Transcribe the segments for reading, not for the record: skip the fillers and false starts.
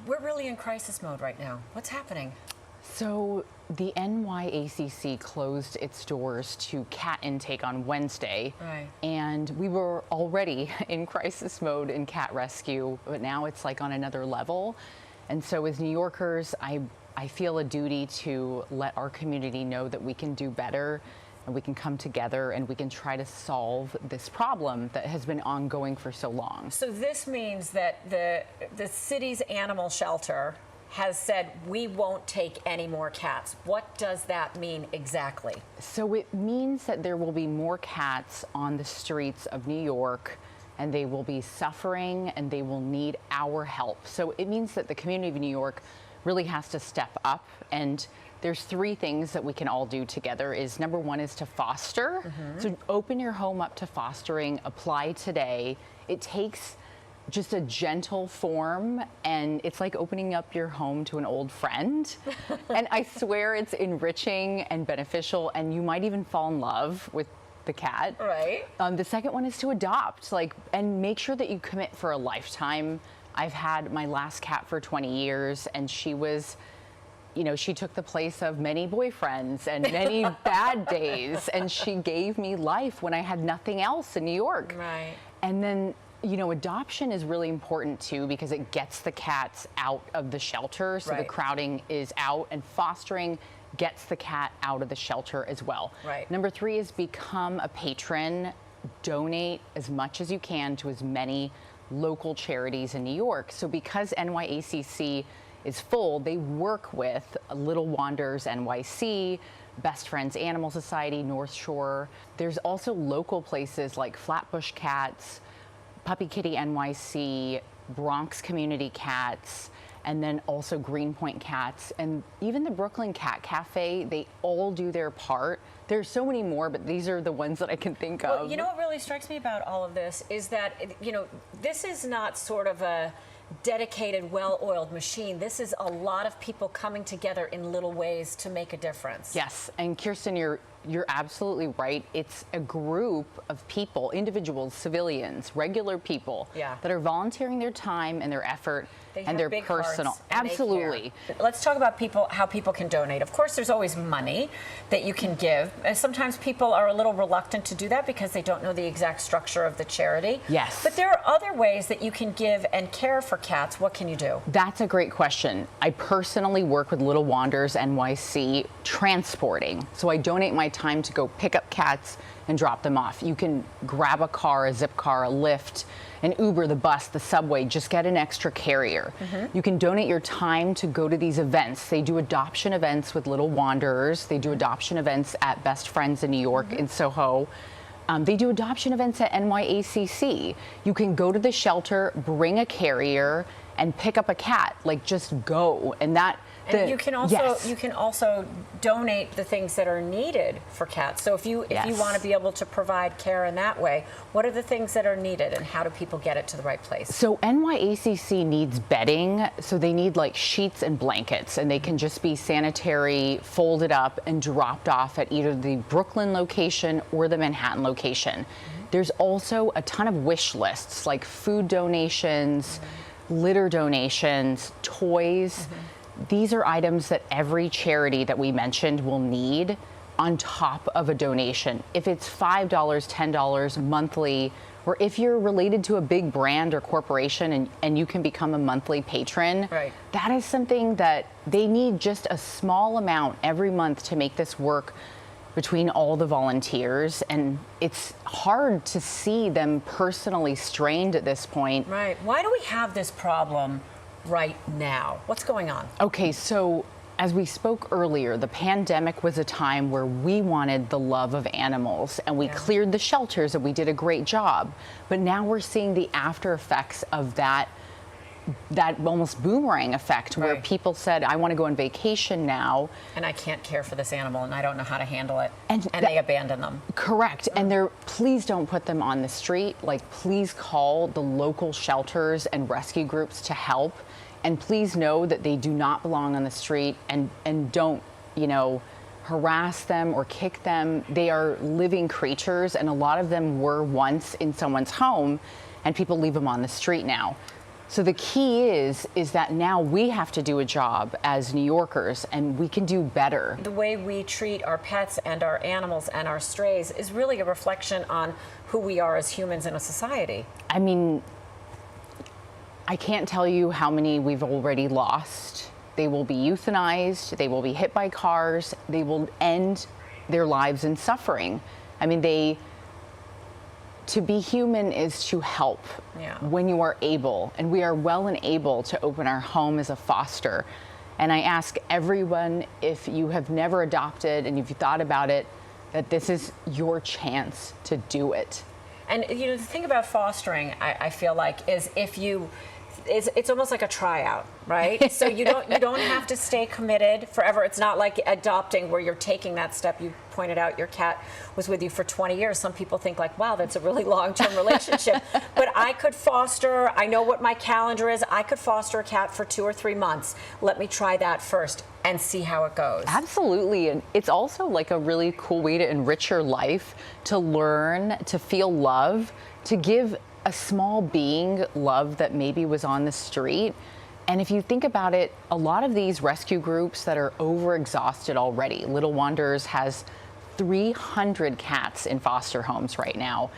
we're really in crisis mode right now. What's happening? So the NYACC closed its doors to cat intake on Wednesday, Right. and we were already in crisis mode in cat rescue, but now it's like on another level. And so as New Yorkers, I feel a duty to let our community know that we can do better and we can come together and we can try to solve this problem that has been ongoing for so long. So this means that the city's animal shelter has said we won't take any more cats. What does that mean exactly? So it means that there will be more cats on the streets of New York, and they will be suffering and they will need our help. So it means that the community of New York really has to step up, and there's three things that we can all do together. Is number one is to foster. So open your home up to fostering, apply today. It takes just a gentle form, and it's like opening up your home to an old friend. And I swear it's enriching and beneficial, and you might even fall in love with the cat. Right. The second one is to adopt, and make sure that you commit for a lifetime. I've had my last cat for 20 years, and she was, she took the place of many boyfriends and many bad days, and she gave me life when I had nothing else in New York. Right. And then, adoption is really important too, because it gets the cats out of the shelter, so the Right. crowding is out, and fostering gets the cat out of the shelter as well. Right. Number three is become a patron. Donate as much as you can to as many local charities in New York. So because NYACC is full, they work with Little Wanderers NYC, Best Friends Animal Society, North Shore. There's also local places like Flatbush Cats, Puppy Kitty NYC, Bronx Community Cats, and then also Greenpoint Cats, and even the Brooklyn Cat Cafe. They all do their part. There's so many more, but these are the ones that I can think of. Well, what really strikes me about all of this is that, this is not sort of a dedicated, well-oiled machine. This is a lot of people coming together in little ways to make a difference. Yes, and Kirsten, you're absolutely right. It's a group of people, individuals, civilians, regular people that are volunteering their time and their effort and their personal. Hearts, and absolutely. Let's talk about how people can donate. Of course, there's always money that you can give. Sometimes people are a little reluctant to do that because they don't know the exact structure of the charity. Yes. But there are other ways that you can give and care for cats. What can you do? That's a great question. I personally work with Little Wanderers NYC transporting. So I donate my time to go pick up cats and drop them off. You can grab a car, a zip car, a Lyft, an Uber, the bus, the subway, just get an extra carrier. You can donate your time to go to these events. They do adoption events with Little Wanderers. They do adoption events at Best Friends in New York in Soho. They do adoption events at NYACC. You can go to the shelter, bring a carrier, and pick up a cat. Just go. And you can also donate the things that are needed for cats. So if you want to be able to provide care in that way, what are the things that are needed, and how do people get it to the right place? So NYACC needs bedding, so they need sheets and blankets, and they can just be sanitary, folded up, and dropped off at either the Brooklyn location or the Manhattan location. There's also a ton of wish lists, like food donations, litter donations, toys. These are items that every charity that we mentioned will need on top of a donation. If it's $5, $10 monthly, or if you're related to a big brand or corporation and you can become a monthly patron, that is something that they need, just a small amount every month to make this work between all the volunteers. And it's hard to see them personally strained at this point. Right. Why do we have this problem right now? What's going on? Okay, so as we spoke earlier, the pandemic was a time where we wanted the love of animals, and we cleared the shelters, and we did a great job. But now we're seeing the after effects of that almost boomerang effect, where people said, I want to go on vacation now, and I can't care for this animal, and I don't know how to handle it, and they abandon them. Correct. And please don't put them on the street. Please call the local shelters and rescue groups to help, and please know that they do not belong on the street, and don't harass them or kick them. They are living creatures, and a lot of them were once in someone's home, and people leave them on the street now. So the key is that now we have to do a job as New Yorkers, and we can do better. The way we treat our pets and our animals and our strays is really a reflection on who we are as humans in a society. I mean, I can't tell you how many we've already lost. They will be euthanized, they will be hit by cars, they will end their lives in suffering. I mean, to be human is to help when you are able, and we are well and able to open our home as a foster. And I ask everyone, if you have never adopted and you've thought about it, that this is your chance to do it. And you know, the thing about fostering, I feel like, is it's almost like a tryout, right? So you don't have to stay committed forever. It's not like adopting where you're taking that step. You pointed out your cat was with you for 20 years. Some people think like, wow, that's a really long-term relationship. But I could foster, I know what my calendar is. I could foster a cat for 2 or 3 months. Let me try that first and see how it goes. Absolutely. And it's also like a really cool way to enrich your life, to learn, to feel love, to give a small being love that maybe was on the street. And if you think about it, a lot of these rescue groups that are overexhausted already, Little Wonders has 300 cats in foster homes right now.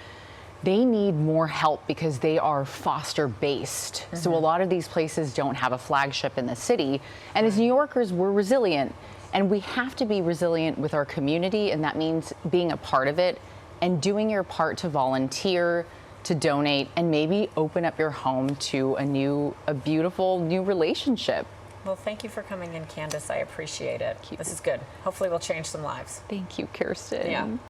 They need more help because they are foster based. Mm-hmm. So a lot of these places don't have a flagship in the city. And as New Yorkers, we're resilient, and we have to be resilient with our community. And that means being a part of it and doing your part to volunteer, to donate, and maybe open up your home to a beautiful new relationship. Well, thank you for coming in, Candace. I appreciate it. This is good. Hopefully we'll change some lives. Thank you, Kirsten. Yeah.